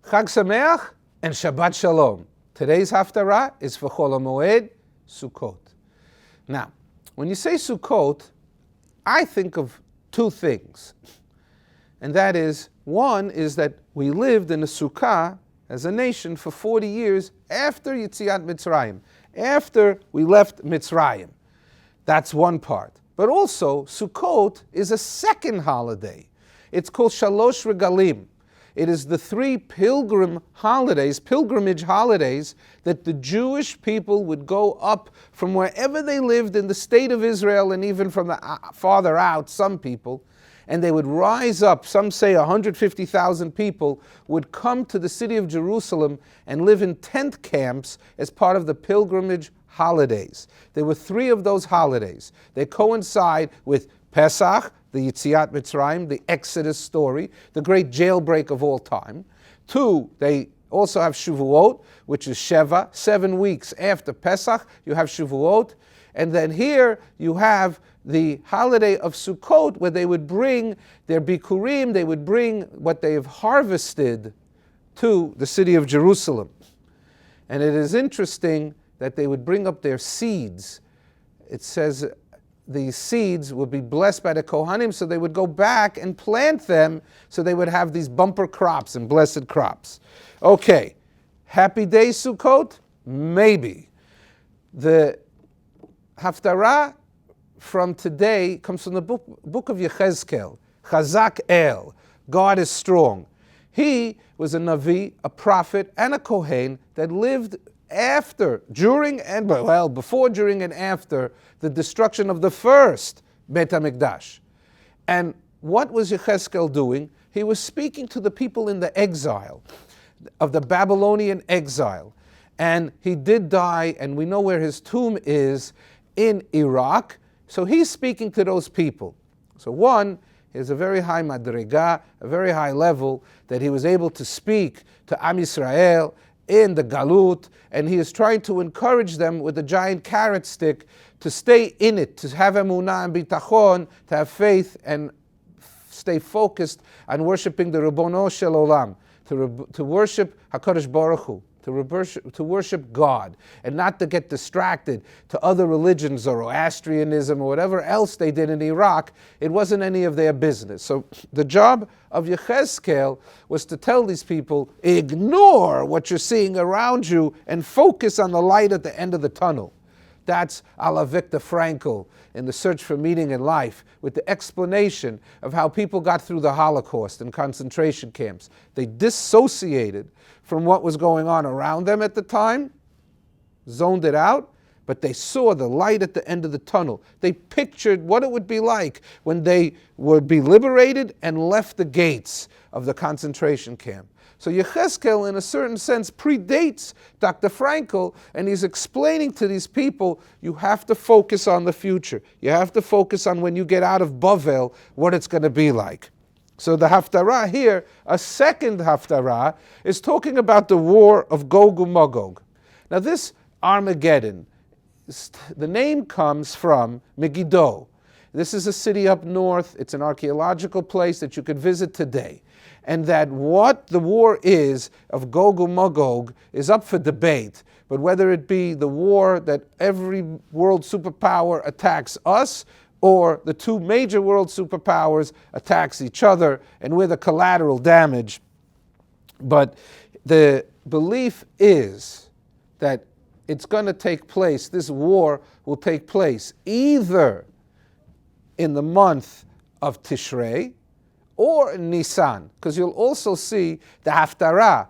Chag Sameach and Shabbat Shalom. Today's Haftarah is for Chol Hamoed Sukkot. Now, when you say Sukkot, I think of two things. And that is, one is that we lived in a sukkah as a nation for 40 years after Yetziat Mitzrayim, after we left Mitzrayim. That's one part. But also, Sukkot is a second holiday. It's called Shalosh Regalim. It is the three pilgrimage holidays that the Jewish people would go up from wherever they lived in the state of Israel and even from the farther out, some people, and they would rise up. Some say 150,000 people would come to the city of Jerusalem and live in tent camps as part of the pilgrimage holidays. There were three of those holidays. They coincide with Pesach, the Yetziat Mitzrayim, the Exodus story, the great jailbreak of all time. Two, they also have Shavuot, which is Sheva, 7 weeks after Pesach, you have Shavuot. And then here you have the holiday of Sukkot, where they would bring their bikurim, they would bring what they have harvested to the city of Jerusalem. And it is interesting that they would bring up their seeds. It says these seeds would be blessed by the Kohanim, so they would go back and plant them, so they would have these bumper crops and blessed crops. Okay, happy day Sukkot? Maybe. The Haftarah from today comes from the book of Yechezkel, Chazak El, God is strong. He was a Navi, a prophet, and a Kohen that lived before, during, and after the destruction of the first Beit HaMikdash. And what was Yechezkel doing? He was speaking to the people in the exile, of the Babylonian exile. And he did die, and we know where his tomb is, in Iraq. So he's speaking to those people. So one is a very high madrega, a very high level, that he was able to speak to Am Yisrael in the Galut, and he is trying to encourage them with a giant carrot stick to stay in it, to have emunah and bitachon, to have faith and stay focused on worshiping the Ribono Shel Olam, to worship HaKadosh Baruch Hu, to worship God, and not to get distracted to other religions, Zoroastrianism, or whatever else they did in Iraq. It wasn't any of their business. So the job of Yechezkel was to tell these people, ignore what you're seeing around you and focus on the light at the end of the tunnel. That's a la Viktor Frankl in The Search for Meaning in Life, with the explanation of how people got through the Holocaust and concentration camps. They dissociated from what was going on around them at the time, zoned it out, but they saw the light at the end of the tunnel. They pictured what it would be like when they would be liberated and left the gates of the concentration camp. So Yechezkel, in a certain sense, predates Dr. Frankl, and he's explaining to these people, you have to focus on the future. You have to focus on when you get out of Bavel, what it's going to be like. So the Haftarah here, a second Haftarah, is talking about the war of Gog and Magog. Now this Armageddon, the name comes from Megiddo. This is a city up north. It's an archaeological place that you could visit today. And that what the war is of Gog and Magog is up for debate. But whether it be the war that every world superpower attacks us, or the two major world superpowers attacks each other, and we're the collateral damage. But the belief is that it's going to take place, this war will take place either in the month of Tishrei or in Nisan, because you'll also see the Haftarah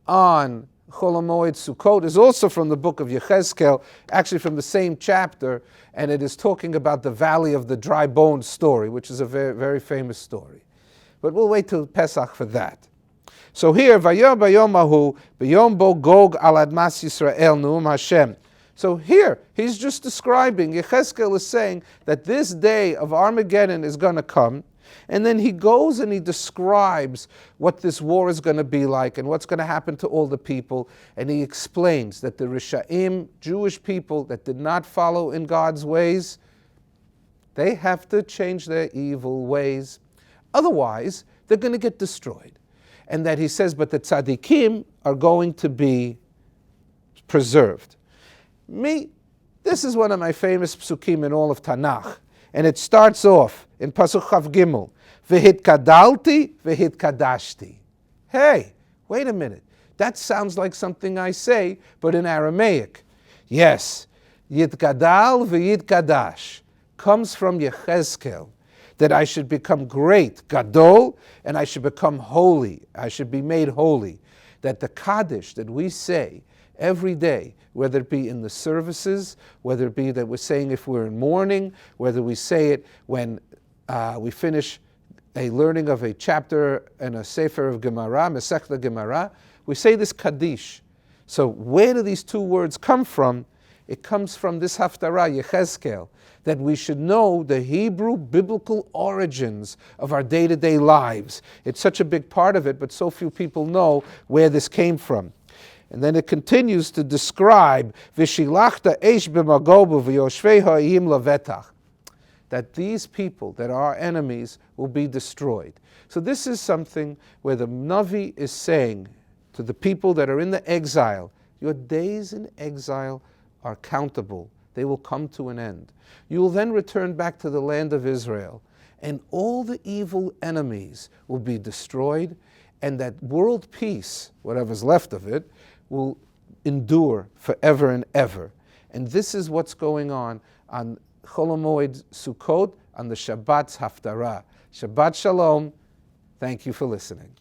on Chol Hamoed Sukkot is also from the book of Yechezkel, actually from the same chapter, and it is talking about the Valley of the Dry Bones story, which is a very, very famous story. But we'll wait till Pesach for that. So here, Vayom Bayom Ahu, Bayom Bo Gog al Admas Yisrael Nu'um Hashem. So here, he's just describing, Yechezkel is saying that this day of Armageddon is going to come, and then he goes and he describes what this war is going to be like and what's going to happen to all the people. And he explains that the Rishaim, Jewish people that did not follow in God's ways, they have to change their evil ways. Otherwise, they're going to get destroyed. and that he says, but the tzaddikim are going to be preserved. This is one of my famous psukim in all of Tanakh, and it starts off in Pasuk Chav Gimel, V'hitkadalti, v'hitkadashti. Hey, wait a minute. That sounds like something I say, but in Aramaic. Yes, Yitkadal v'yitkadash comes from Yechezkel, that I should become great, Gadol, and I should become holy. I should be made holy. That the Kaddish that we say every day, whether it be in the services, whether it be that we're saying if we're in mourning, whether we say it when we finish a learning of a chapter in a Sefer of Gemara, Masechta Gemara, we say this Kaddish. So where do these two words come from? It comes from this Haftarah, Yechezkel, that we should know the Hebrew biblical origins of our day-to-day lives. It's such a big part of it, but so few people know where this came from. And then it continues to describe V'shilachta eish b'magobu v'yoshvei ha'im lavetach, that these people that are our enemies will be destroyed. So this is something where the Navi is saying to the people that are in the exile, your days in exile are countable. They will come to an end. You will then return back to the land of Israel, and all the evil enemies will be destroyed, and that world peace, whatever's left of it, will endure forever and ever. And this is what's going on Chol Hamoed Sukkot, on the Shabbat's Haftarah. Shabbat Shalom. Thank you for listening.